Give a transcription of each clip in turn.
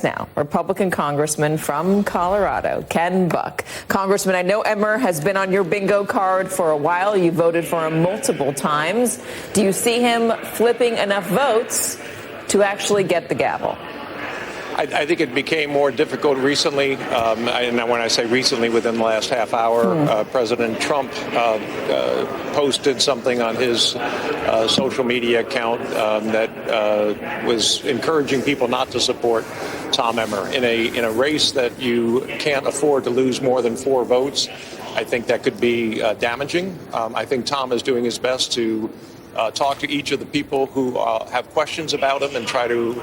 Now, Republican Congressman from Colorado, Ken Buck. Congressman, I know Emmer has been on your bingo card for a while. You voted for him multiple times. Do you see him flipping enough votes to actually get the gavel? I think it became more difficult recently, and when I say recently, within the last half hour, President Trump posted something on his social media account that was encouraging people not to support Tom Emmer in a race that you can't afford to lose more than 4 votes. I think that could be damaging. I think Tom is doing his best to talk to each of the people who have questions about him and try to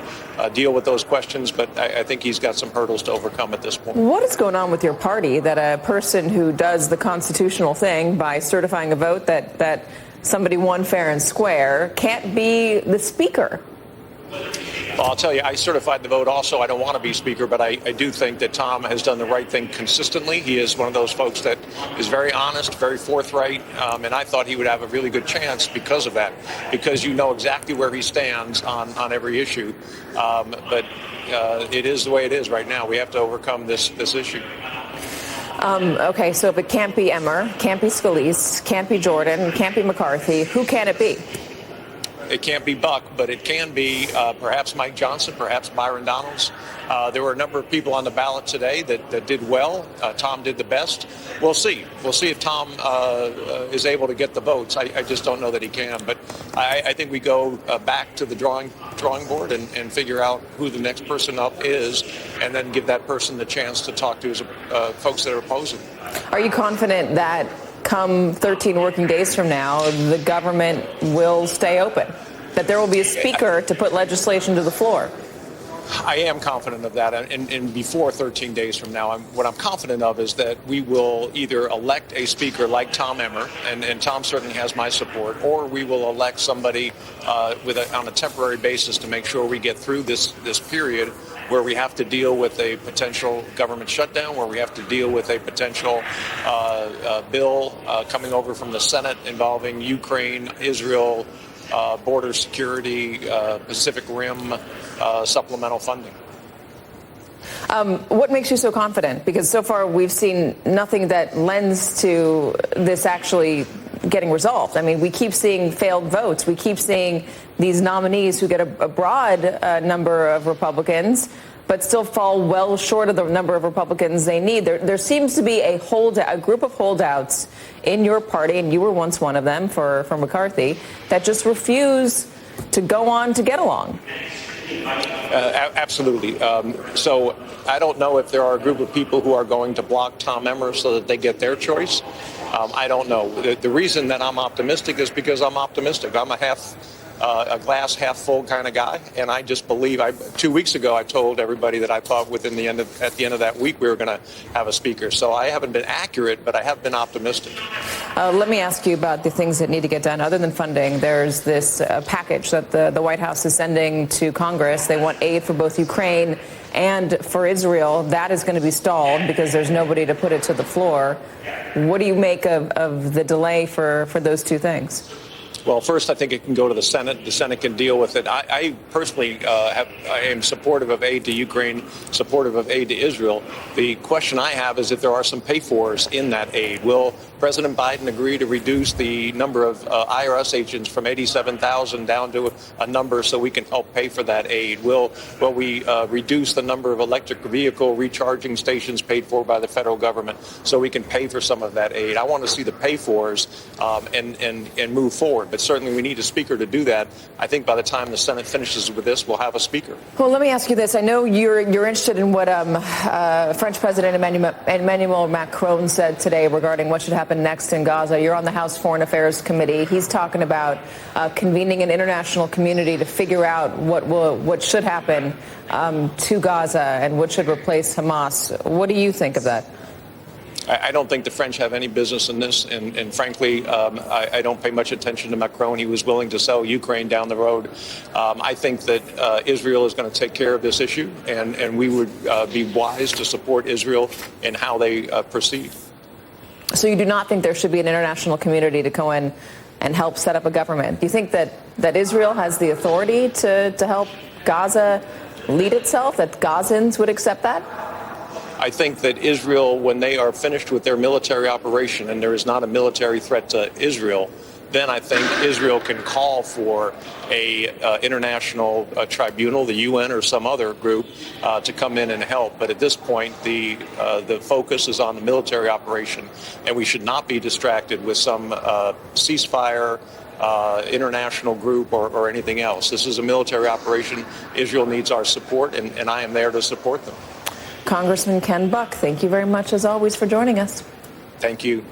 deal with those questions. But I think he's got some hurdles to overcome at this point. What is going on with your party that a person who does the constitutional thing by certifying a vote that somebody won fair and square can't be the speaker? Well, I'll tell you, I certified the vote also. I don't want to be speaker, but I do think that Tom has done the right thing consistently. He is one of those folks that is very honest, very forthright, and I thought he would have a really good chance because of that, because you know exactly where he stands on every issue. But it is the way it is right now. We have to overcome this issue. Okay, so if it can't be Emmer, can't be Scalise, can't be Jordan, can't be McCarthy, who can it be? It can't be Buck, but it can be perhaps Mike Johnson, perhaps Byron Donalds. There were a number of people on the ballot today that did well. Tom did the best. We'll see. We'll see if Tom is able to get the votes. I just don't know that he can. But I think we go back to the drawing board and figure out who the next person up is, and then give that person the chance to talk to his folks that are opposing. Are you confident that come 13 working days from now, the government will stay open, that there will be a speaker to put legislation to the floor? I am confident of that. And before 13 days from now, what I'm confident of is that we will either elect a speaker like Tom Emmer, and Tom certainly has my support, or we will elect somebody on a temporary basis to make sure we get through this period where we have to deal with a potential government shutdown, where we have to deal with a potential bill coming over from the Senate involving Ukraine, Israel, border security, Pacific Rim, supplemental funding. What makes you so confident? Because so far we've seen nothing that lends to this actually getting resolved. I mean, we keep seeing failed votes. We keep seeing these nominees who get a broad number of Republicans, but still fall well short of the number of Republicans they need. There seems to be a group of holdouts in your party, and you were once one of them for McCarthy, that just refuse to go on to get along. Absolutely. So I don't know if there are a group of people who are going to block Tom Emmer so that they get their choice. I don't know. The reason that I'm optimistic is because I'm optimistic. I'm a glass half full kind of guy, and I just believe. 2 weeks ago, I told everybody that I thought at the end of that week we were going to have a speaker. So I haven't been accurate, but I have been optimistic. Let me ask you about the things that need to get done other than funding. There's this package that the White House is sending to Congress. They want aid for both Ukraine and for Israel. That is going to be stalled because there's nobody to put it to the floor. What do you make of the delay for those two things? Well, first, I think it can go to the Senate. The Senate can deal with it. I personally I am supportive of aid to Ukraine, supportive of aid to Israel. The question I have is if there are some pay-fors in that aid. Will President Biden agree to reduce the number of IRS agents from 87,000 down to a number so we can help pay for that aid? Will we reduce the number of electric vehicle recharging stations paid for by the federal government so we can pay for some of that aid? I want to see the pay-fors and move forward. But certainly we need a speaker to do that. I think by the time the Senate finishes with this, we'll have a speaker. Well, let me ask you this. I know you're interested in what French President Emmanuel Macron said today regarding what should happen next in Gaza. You're on the House Foreign Affairs Committee. He's talking about convening an international community to figure out what should happen to Gaza and what should replace Hamas. What do you think of that? I don't think the French have any business in this, and frankly, I don't pay much attention to Macron. He was willing to sell Ukraine down the road. I think that Israel is going to take care of this issue, and we would be wise to support Israel in how they proceed. So you do not think there should be an international community to go in and help set up a government? Do you think that Israel has the authority to help Gaza lead itself, that Gazans would accept that? I think that Israel, when they are finished with their military operation and there is not a military threat to Israel, then I think Israel can call for a international tribunal, the UN or some other group, to come in and help. But at this point, the focus is on the military operation, and we should not be distracted with some ceasefire, international group or anything else. This is a military operation. Israel needs our support, and I am there to support them. Congressman Ken Buck, thank you very much, as always, for joining us. Thank you.